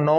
9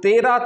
13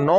9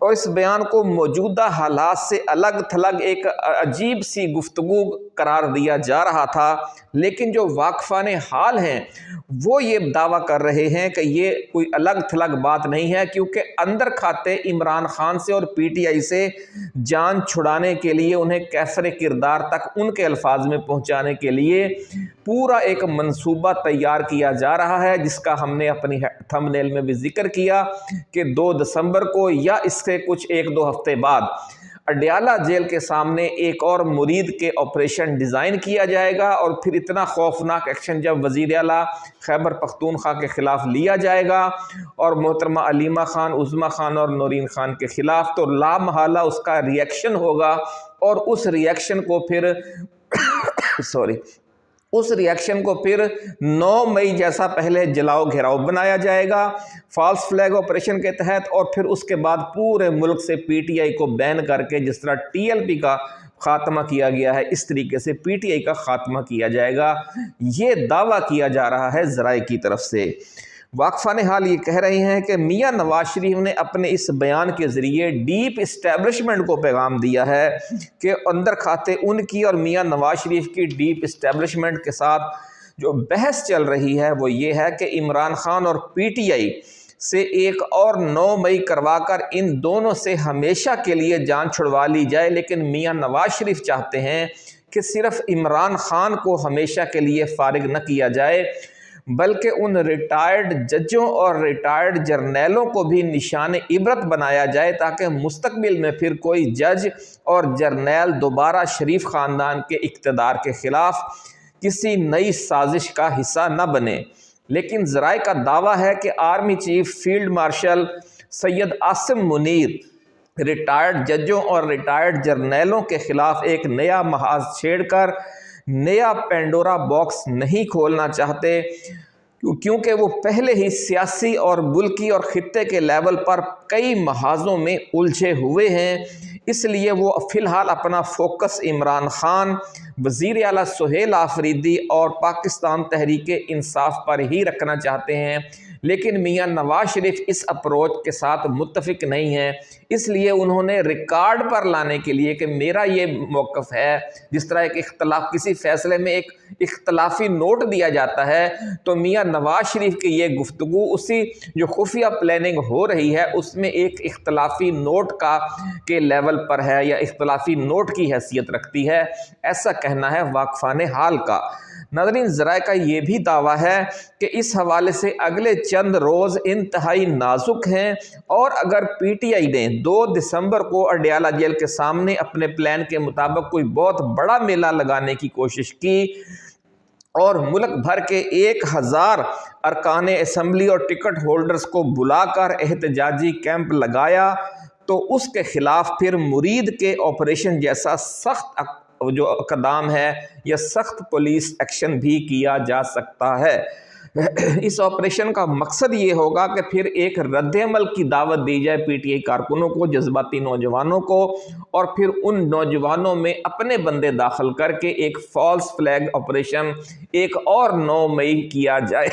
اور اس بیان کو موجودہ حالات سے الگ تھلگ ایک عجیب سی گفتگو قرار دیا جا رہا تھا، لیکن جو واقفان حال ہیں وہ یہ دعویٰ کر رہے ہیں کہ یہ کوئی الگ تھلگ بات نہیں ہے، کیونکہ اندر کھاتے عمران خان سے اور پی ٹی آئی سے جان چھڑانے کے لیے، انہیں کیفر کردار تک ان کے الفاظ میں پہنچانے کے لیے پورا ایک منصوبہ تیار کیا جا رہا ہے، جس کا ہم نے اپنی تھمبنیل میں بھی ذکر کیا کہ 2 دسمبر کو یا اس سے کچھ 1-2 ہفتے بعد اڈیالہ جیل کے سامنے ایک اور مرید کے آپریشن ڈیزائن کیا جائے گا، اور پھر اتنا خوفناک ایکشن جب وزیر اعلیٰ خیبر پختونخوا کے خلاف لیا جائے گا اور محترمہ علیمہ خان، عظمیٰ خان اور نورین خان کے خلاف، تو لا محالہ اس کا ریئیکشن ہوگا، اور اس ریئیکشن کو پھر 9 مئی جیسا پہلے جلاؤ گھیراؤ بنایا جائے گا فالس فلیگ آپریشن کے تحت، اور پھر اس کے بعد پورے ملک سے پی ٹی آئی کو بین کر کے، جس طرح ٹی ایل پی کا خاتمہ کیا گیا ہے اس طریقے سے پی ٹی آئی کا خاتمہ کیا جائے گا، یہ دعویٰ کیا جا رہا ہے ذرائع کی طرف سے۔ واقفان حال یہ کہہ رہے ہیں کہ میاں نواز شریف نے اپنے اس بیان کے ذریعے ڈیپ اسٹیبلشمنٹ کو پیغام دیا ہے کہ اندر کھاتے ان کی اور میاں نواز شریف کی ڈیپ اسٹیبلشمنٹ کے ساتھ جو بحث چل رہی ہے وہ یہ ہے کہ عمران خان اور پی ٹی آئی سے ایک اور 9 مئی کروا کر ان دونوں سے ہمیشہ کے لیے جان چھڑوا لی جائے، لیکن میاں نواز شریف چاہتے ہیں کہ صرف عمران خان کو ہمیشہ کے لیے فارغ نہ کیا جائے، بلکہ ان ریٹائرڈ ججوں اور ریٹائرڈ جرنیلوں کو بھی نشان عبرت بنایا جائے، تاکہ مستقبل میں پھر کوئی جج اور جرنیل دوبارہ شریف خاندان کے اقتدار کے خلاف کسی نئی سازش کا حصہ نہ بنے۔ لیکن ذرائع کا دعویٰ ہے کہ army chief field marshal Syed Asim Munir retired ججوں اور ریٹائرڈ جرنیلوں کے خلاف ایک نیا محاذ چھیڑ کر نیا پینڈورا باکس نہیں کھولنا چاہتے، کیونکہ وہ پہلے ہی سیاسی اور ملکی اور خطے کے لیول پر کئی محاذوں میں الجھے ہوئے ہیں۔ اس لیے وہ فی الحال اپنا فوکس عمران خان، وزیر اعلیٰ سہیل آفریدی اور پاکستان تحریک انصاف پر ہی رکھنا چاہتے ہیں، لیکن میاں نواز شریف اس اپروچ کے ساتھ متفق نہیں ہیں۔ اس لیے انہوں نے ریکارڈ پر لانے کے لیے کہ میرا یہ موقف ہے، جس طرح ایک اختلاف کسی فیصلے میں ایک اختلافی نوٹ دیا جاتا ہے، تو میاں نواز شریف کی یہ گفتگو اسی جو خفیہ پلاننگ ہو رہی ہے اس میں ایک اختلافی نوٹ کے لیول پر ہے، یا اختلافی نوٹ کی حیثیت رکھتی ہے، ایسا کہنا ہے واقفان حال کا۔ ناظرین، ذرائع کا یہ بھی دعویٰ ہے کہ اس حوالے سے اگلے چند روز انتہائی نازک ہیں، اور اگر پی ٹی آئی نے 2 دسمبر کو اڈیالہ جیل کے سامنے اپنے پلان کے مطابق کوئی بہت بڑا میلہ لگانے کی کوشش کی اور ملک بھر کے 1000 ارکان اسمبلی اور ٹکٹ ہولڈرز کو بلا کر احتجاجی کیمپ لگایا، تو اس کے خلاف پھر مرید کے آپریشن جیسا سخت جو اقدام ہے یا سخت پولیس ایکشن بھی کیا جا سکتا ہے۔ اس آپریشن کا مقصد یہ ہوگا کہ پھر ایک رد عمل کی دعوت دی جائے پی ٹی آئی کارکنوں کو، جذباتی نوجوانوں کو، اور پھر ان نوجوانوں میں اپنے بندے داخل کر کے ایک فالس فلیگ آپریشن ایک اور 9 مئی کیا جائے۔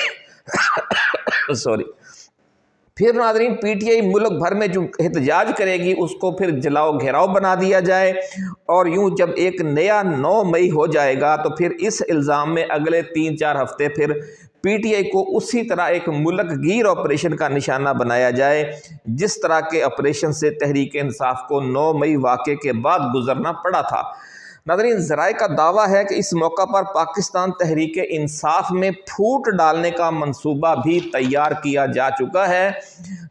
پھر ناظرین، پی ٹی آئی ملک بھر میں جو احتجاج کرے گی اس کو پھر جلاؤ گھیراؤ بنا دیا جائے، اور یوں جب ایک نیا 9 مئی ہو جائے گا تو پھر اس الزام میں اگلے 3-4 ہفتے پھر پی ٹی آئی کو اسی طرح ایک ملک گیر آپریشن کا نشانہ بنایا جائے، جس طرح کے آپریشن سے تحریک انصاف کو 9 مئی واقعے کے بعد گزرنا پڑا تھا۔ ناظرین، ذرائع کا دعویٰ ہے کہ اس موقع پر پاکستان تحریک انصاف میں پھوٹ ڈالنے کا منصوبہ بھی تیار کیا جا چکا ہے،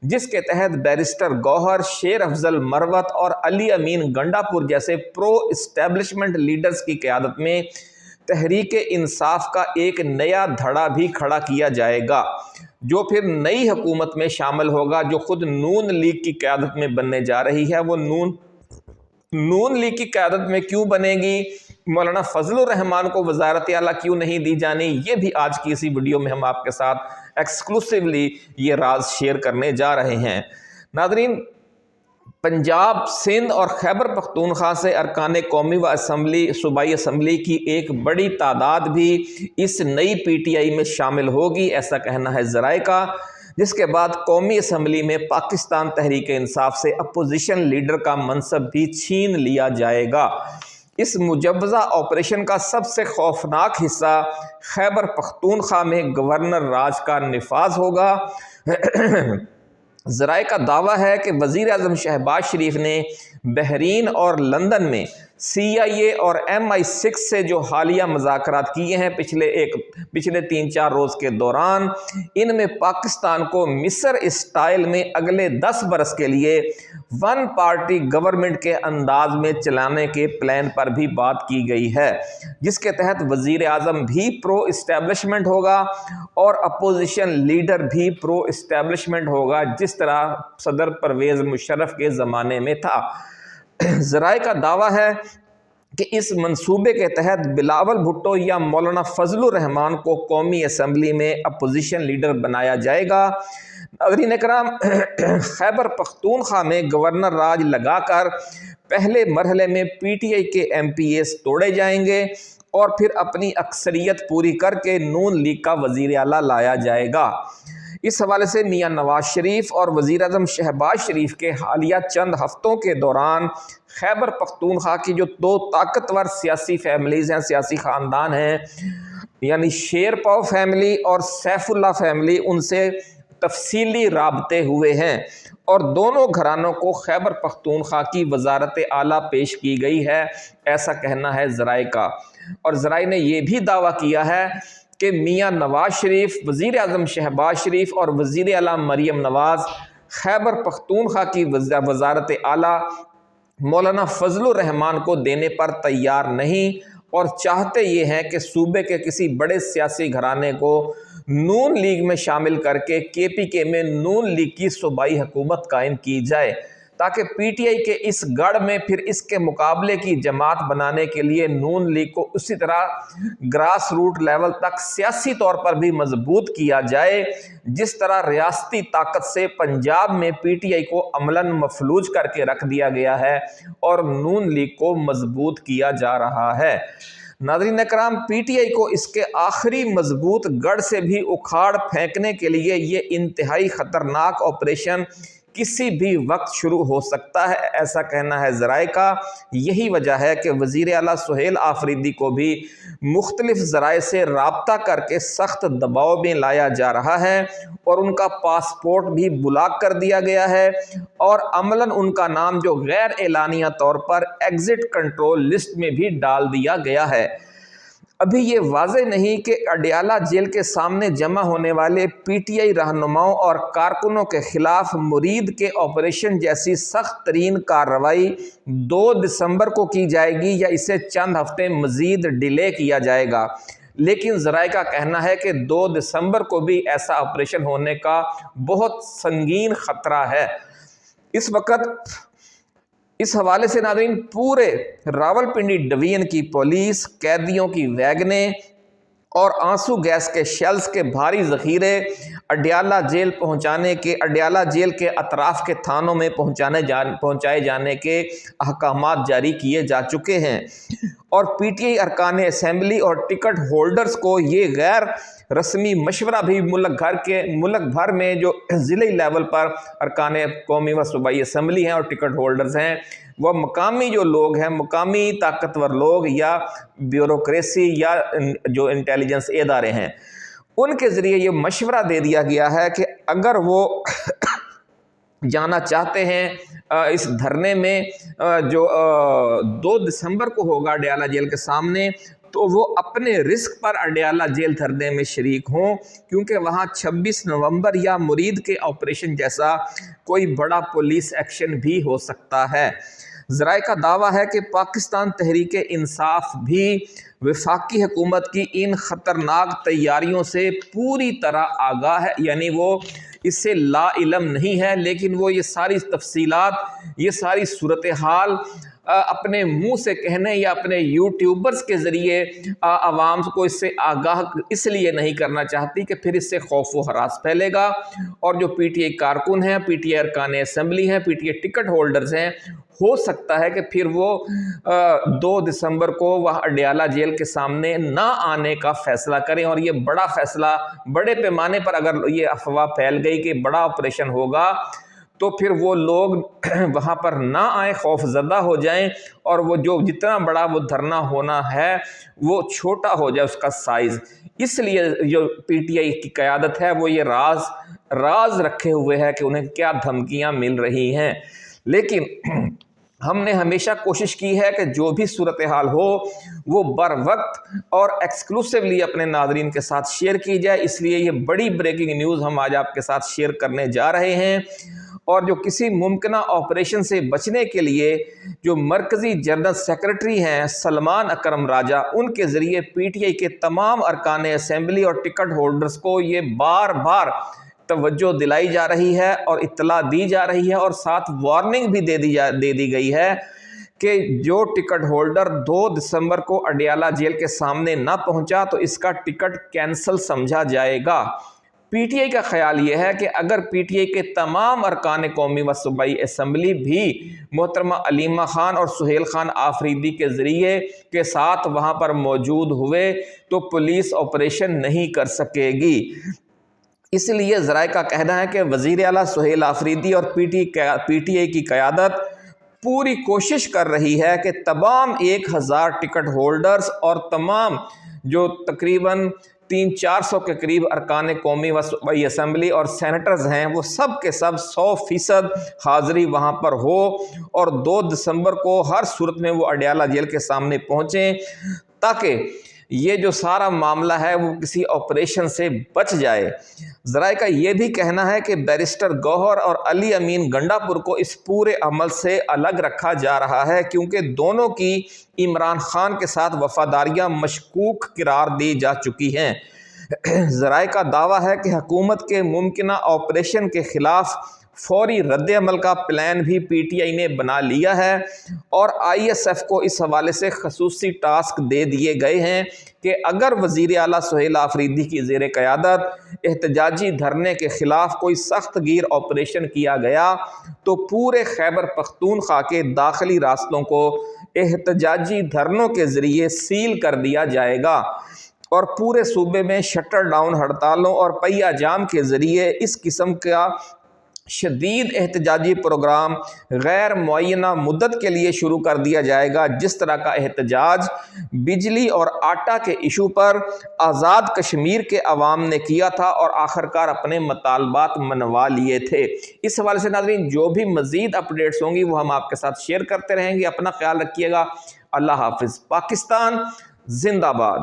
جس کے تحت بیرسٹر گوہر، شیر افضل مروت اور علی امین گنڈا پور جیسے پرو اسٹیبلشمنٹ لیڈرز کی قیادت میں تحریک انصاف کا ایک نیا دھڑا بھی کھڑا کیا جائے گا، جو پھر نئی حکومت میں شامل ہوگا، جو خود نون لیگ کی قیادت میں بننے جا رہی ہے۔ وہ نون لیگ کی قیادت میں کیوں بنے گی، مولانا فضل الرحمان کو وزارت اعلیٰ کیوں نہیں دی جانی، یہ بھی آج کی اسی ویڈیو میں ہم آپ کے ساتھ ایکسکلوسیولی یہ راز شیئر کرنے جا رہے ہیں۔ ناظرین، پنجاب، سندھ اور خیبر پختونخوا سے ارکان قومی و صوبائی اسمبلی کی ایک بڑی تعداد بھی اس نئی پی ٹی آئی میں شامل ہوگی، ایسا کہنا ہے ذرائع کا۔ جس کے بعد قومی اسمبلی میں پاکستان تحریک انصاف سے اپوزیشن لیڈر کا منصب بھی چھین لیا جائے گا۔ اس مجوزہ آپریشن کا سب سے خوفناک حصہ خیبر پختونخوا میں گورنر راج کا نفاذ ہوگا۔ ذرائع کا دعویٰ ہے کہ وزیر اعظم شہباز شریف نے بحرین اور لندن میں CIA اور MI6 سے جو حالیہ مذاکرات کیے ہیں پچھلے 3-4 روز کے دوران، ان میں پاکستان کو مصر اسٹائل میں اگلے 10 برس کے لیے ون پارٹی گورنمنٹ کے انداز میں چلانے کے پلان پر بھی بات کی گئی ہے، جس کے تحت وزیر اعظم بھی پرو اسٹیبلشمنٹ ہوگا اور اپوزیشن لیڈر بھی پرو اسٹیبلشمنٹ ہوگا، جس طرح صدر پرویز مشرف کے زمانے میں تھا۔ ذرائع کا دعویٰ ہے کہ اس منصوبے کے تحت بلاول بھٹو یا مولانا فضل الرحمان کو قومی اسمبلی میں اپوزیشن لیڈر بنایا جائے گا۔ ناظرین اکرام، خیبر پختونخوا میں گورنر راج لگا کر پہلے مرحلے میں PTI کے MPAs توڑے جائیں گے اور پھر اپنی اکثریت پوری کر کے نون لیگ کا وزیر اعلیٰ لایا جائے گا۔ اس حوالے سے میاں نواز شریف اور وزیر اعظم شہباز شریف کے حالیہ چند ہفتوں کے دوران خیبر پختونخوا کی جو 2 طاقتور سیاسی فیملیز ہیں، سیاسی خاندان ہیں، یعنی شیر پاؤ فیملی اور سیف اللہ فیملی، ان سے تفصیلی رابطے ہوئے ہیں اور دونوں گھرانوں کو خیبر پختونخوا کی وزارت اعلیٰ پیش کی گئی ہے، ایسا کہنا ہے ذرائع کا۔ اور ذرائع نے یہ بھی دعویٰ کیا ہے کہ میاں نواز شریف، وزیر اعظم شہباز شریف اور وزیر اعلیٰ مریم نواز خیبر پختونخوا کی وزارت اعلیٰ مولانا فضل الرحمان کو دینے پر تیار نہیں اور چاہتے یہ ہیں کہ صوبے کے کسی بڑے سیاسی گھرانے کو نون لیگ میں شامل کر کے KPK میں نون لیگ کی صوبائی حکومت قائم کی جائے، تاکہ PTI کے اس گڑھ میں پھر اس کے مقابلے کی جماعت بنانے کے لیے نون لیگ کو اسی طرح گراس روٹ لیول تک سیاسی طور پر بھی مضبوط کیا جائے، جس طرح ریاستی طاقت سے پنجاب میں PTI کو عملاً مفلوج کر کے رکھ دیا گیا ہے اور نون لیگ کو مضبوط کیا جا رہا ہے۔ ناظرین اکرام، PTI کو اس کے آخری مضبوط گڑھ سے بھی اکھاڑ پھینکنے کے لیے یہ انتہائی خطرناک آپریشن کسی بھی وقت شروع ہو سکتا ہے، ایسا کہنا ہے ذرائع کا۔ یہی وجہ ہے کہ وزیر اعلیٰ سہیل آفریدی کو بھی مختلف ذرائع سے رابطہ کر کے سخت دباؤ میں لایا جا رہا ہے اور ان کا پاسپورٹ بھی بلاک کر دیا گیا ہے اور عملاً ان کا نام جو غیر اعلانیہ طور پر ایگزٹ کنٹرول لسٹ میں بھی ڈال دیا گیا ہے۔ ابھی یہ واضح نہیں کہ اڈیالہ جیل کے سامنے جمع ہونے والے PTI رہنماؤں اور کارکنوں کے خلاف مرید کے آپریشن جیسی سخت ترین کارروائی 2 دسمبر کو کی جائے گی یا اسے چند ہفتے مزید ڈیلے کیا جائے گا، لیکن ذرائع کا کہنا ہے کہ 2 دسمبر کو بھی ایسا آپریشن ہونے کا بہت سنگین خطرہ ہے۔ اس وقت اس حوالے سے ناظرین پورے راولپنڈی ڈویژن کی پولیس قیدیوں کی ویگنیں اور آنسو گیس کے شیلز کے بھاری ذخیرے اڈیالہ جیل کے اطراف کے تھانوں میں پہنچائے جانے کے احکامات جاری کیے جا چکے ہیں اور PTI ارکان اسمبلی اور ٹکٹ ہولڈرز کو یہ غیر رسمی مشورہ بھی ملک بھر میں جو ضلعی لیول پر ارکان قومی و صوبائی اسمبلی ہیں اور ٹکٹ ہولڈرز ہیں، وہ مقامی جو لوگ ہیں، مقامی طاقتور لوگ یا بیوروکریسی یا جو انٹیلیجنس ادارے ہیں، ان کے ذریعے یہ مشورہ دے دیا گیا ہے کہ اگر وہ جانا چاہتے ہیں اس دھرنے میں جو 2 دسمبر کو ہوگا اڈیالہ جیل کے سامنے، تو وہ اپنے رسک پر اڈیالہ جیل دھرنے میں شریک ہوں، کیونکہ وہاں 26 نومبر یا مرید کے آپریشن جیسا کوئی بڑا پولیس ایکشن بھی ہو سکتا ہے۔ ذرائع کا دعویٰ ہے کہ پاکستان تحریک انصاف بھی وفاقی حکومت کی ان خطرناک تیاریوں سے پوری طرح آگاہ ہے، یعنی وہ اس سے لا علم نہیں ہے، لیکن وہ یہ ساری تفصیلات، یہ ساری صورتحال اپنے منہ سے کہنے یا اپنے یوٹیوبرز کے ذریعے عوام کو اس سے آگاہ اس لیے نہیں کرنا چاہتی کہ پھر اس سے خوف و ہراس پھیلے گا، اور جو پی ٹی آئی کارکن ہیں، پی ٹی آئی ارکان اسمبلی ہیں، P T I ticket holders ہیں، ہو سکتا ہے کہ پھر وہ 2 دسمبر کو وہ اڈیالہ جیل کے سامنے نہ آنے کا فیصلہ کریں، اور یہ بڑا فیصلہ بڑے پیمانے پر اگر یہ افواہ پھیل گئی کہ بڑا آپریشن ہوگا تو پھر وہ لوگ وہاں پر نہ آئیں، خوف زدہ ہو جائیں، اور وہ جو جتنا بڑا وہ دھرنا ہونا ہے وہ چھوٹا ہو جائے اس کا سائز۔ اس لیے جو پی ٹی آئی کی قیادت ہے وہ یہ راز رکھے ہوئے ہے کہ انہیں کیا دھمکیاں مل رہی ہیں، لیکن ہم نے ہمیشہ کوشش کی ہے کہ جو بھی صورتحال ہو وہ بر وقت اور ایکسکلوسیولی اپنے ناظرین کے ساتھ شیئر کی جائے، اس لیے یہ بڑی بریکنگ نیوز ہم آج آپ کے ساتھ شیئر کرنے جا رہے ہیں۔ اور جو کسی ممکنہ آپریشن سے بچنے کے لیے جو مرکزی جنرل سیکرٹری ہیں سلمان اکرم راجہ، ان کے ذریعے پی ٹی آئی کے تمام ارکان اسمبلی اور ٹکٹ ہولڈرز کو یہ بار بار توجہ دلائی جا رہی ہے اور اطلاع دی جا رہی ہے، اور ساتھ وارننگ بھی دے دی گئی ہے کہ جو ٹکٹ ہولڈر 2 دسمبر کو اڈیالہ جیل کے سامنے نہ پہنچا تو اس کا ٹکٹ کینسل سمجھا جائے گا۔ پی ٹی آئی کا خیال یہ ہے کہ اگر پی ٹی آئی کے تمام ارکان قومی و صوبائی اسمبلی بھی محترمہ علیمہ خان اور سہیل خان آفریدی کے ذریعے کے ساتھ وہاں پر موجود ہوئے تو پولیس آپریشن نہیں کر سکے گی۔ اس لیے ذرائع کا کہنا ہے کہ وزیر اعلیٰ سہیل آفریدی اور پی ٹی آئی کی قیادت پوری کوشش کر رہی ہے کہ تمام 1000 ٹکٹ ہولڈرز اور تمام جو تقریباً 300-400 کے قریب ارکان قومی و صوبائی اسمبلی اور سینیٹرز ہیں وہ سب کے سب 100% حاضری وہاں پر ہو، اور 2 دسمبر کو ہر صورت میں وہ اڈیالہ جیل کے سامنے پہنچیں تاکہ یہ جو سارا معاملہ ہے وہ کسی آپریشن سے بچ جائے۔ ذرائع کا یہ بھی کہنا ہے کہ بیرسٹر گوہر اور علی امین گنڈا پور کو اس پورے عمل سے الگ رکھا جا رہا ہے کیونکہ دونوں کی عمران خان کے ساتھ وفاداریاں مشکوک قرار دی جا چکی ہیں۔ ذرائع کا دعویٰ ہے کہ حکومت کے ممکنہ آپریشن کے خلاف فوری رد عمل کا پلان بھی پی ٹی آئی نے بنا لیا ہے، اور آئی ایس ایف کو اس حوالے سے خصوصی ٹاسک دے دیے گئے ہیں کہ اگر وزیر اعلیٰ سہیل آفریدی کی زیر قیادت احتجاجی دھرنے کے خلاف کوئی سخت گیر آپریشن کیا گیا تو پورے خیبر پختونخوا کے داخلی راستوں کو احتجاجی دھرنوں کے ذریعے سیل کر دیا جائے گا، اور پورے صوبے میں شٹر ڈاؤن ہڑتالوں اور پہیہ جام کے ذریعے اس قسم کا شدید احتجاجی پروگرام غیر معینہ مدت کے لیے شروع کر دیا جائے گا، جس طرح کا احتجاج بجلی اور آٹا کے ایشو پر آزاد کشمیر کے عوام نے کیا تھا اور آخرکار اپنے مطالبات منوا لیے تھے۔ اس حوالے سے ناظرین جو بھی مزید اپڈیٹس ہوں گی وہ ہم آپ کے ساتھ شیئر کرتے رہیں گے۔ اپنا خیال رکھیے گا۔ اللہ حافظ۔ پاکستان زندہ باد۔